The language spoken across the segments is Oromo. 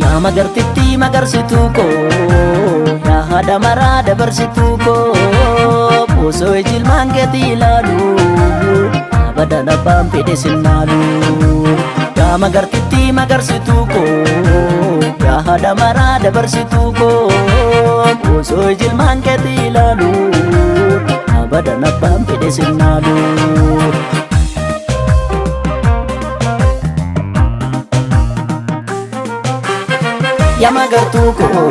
Yaa magartittii magarsituu koo, yaa haadha maraa dabarsituu koo, osoo ijilmaan keetii ilaalu abadan abbaan fedhe sinnaalu. Yaa magartittii magarsituu koo, yaa haadha maraa dabarsituu koo, osoo ijilmaan keetii ilaalu abadan abbaan fedhe sinnaalu. Yaa magartuu koo,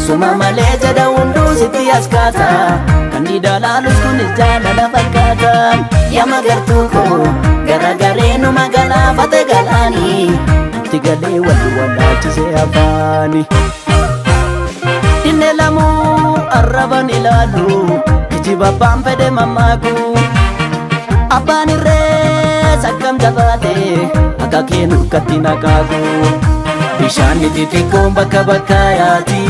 suma malee jedha hunduu sitti askaata, kan dhidhalaalus kunis jaalala fakkaata. Yaa magartuu koo, garagaree nu magalaafate galaanii, itti galee walii walaachisee afaani. Dinne lamuu arraban ilaalu, kijiba abbaan fedhe mammaaku. Abbaan irree sakkam jabaate, akka kennu katti naqaaku. Bishaan xixiqqoon bakka bakka yaati,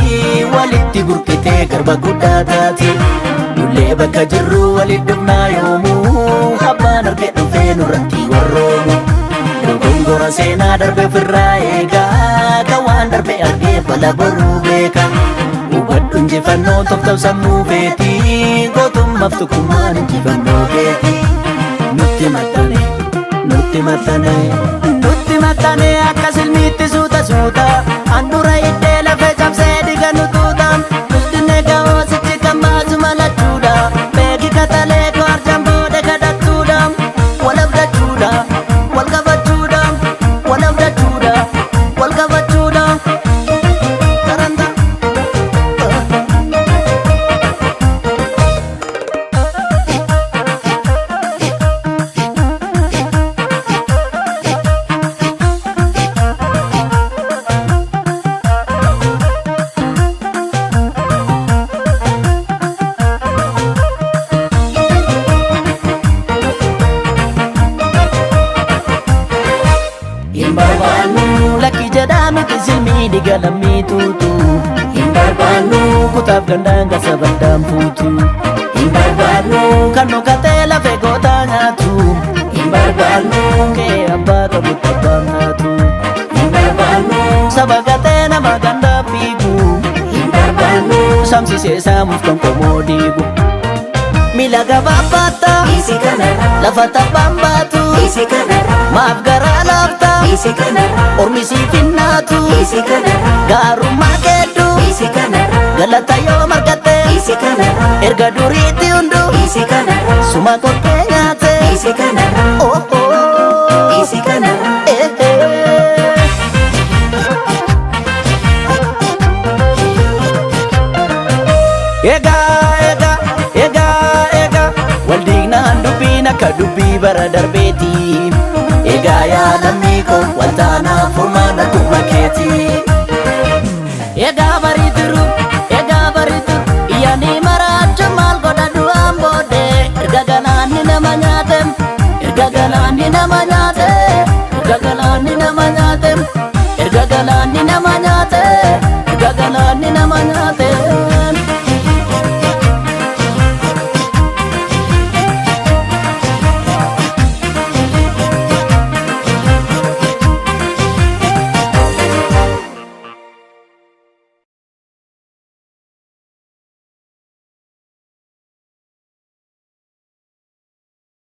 walitti burqitee garba guddaa taati. Nullee bakka jirru walitti dhufnaa yoomuu, abbaan arge dhufee nurratti warroomu. Dogongora seenaa darbe ofirraa eegaa, kan waan darbe argee bala boruu beeka. Hubadhu injifannoo toftaaf sammuu feetii, gootummaaf tokkummaan injifannoo keetii. Nutti maxxane, nutti maxxane, nutti maxxane akka silmiitti suuta suuta, handhuura iddee lafee cabsee dhiiga nu tuuta. Guddinne ga'oo sichi kan baasu malachuudha, beeki katalee koo arjaan boode kadhachuudha. Wal abdachuudha, wal qabachuudha, wal abdachuudha, wal qabachuudha. Taranta. Lakki jedhaa miti silmii dhiiga lammii tuutu. Hin barbaannu kutaaf gandaan gasa baddaan fuutu. Hin barbaannu kan dhokatee lafee gootaa nyaatu. Hin barbaannu kee abbaa qabutti abbaan naatu. Hin barbaannu saba gatee nama gandaa fiigu. Hin barbaannu samsisee saamuuf kan qomoo diigu. Miila gabaabbaata, lafa tabbaan baatu, maaf garaa laafta, ormi siif hinnaatu. Gaarummaa keeddu, galata yoo margatte, erga duriitti hunduu, suma kottee nyaate. Oh oh, eh eh. Egaa waldiignaan dubbiin akka dubbii bara darbeeti. Egaa yaa lammii koo waltaanaa furmaan akkuma keeti. Egaa bariitiru iyyaanii maraacha maal godha du'aan boode. Erga galaanni nama nyaate, erga galaanni nama nyaate, erga galaanni nama nyaate, erga galaanni nama nyaate, erga galaanni nama nyaate.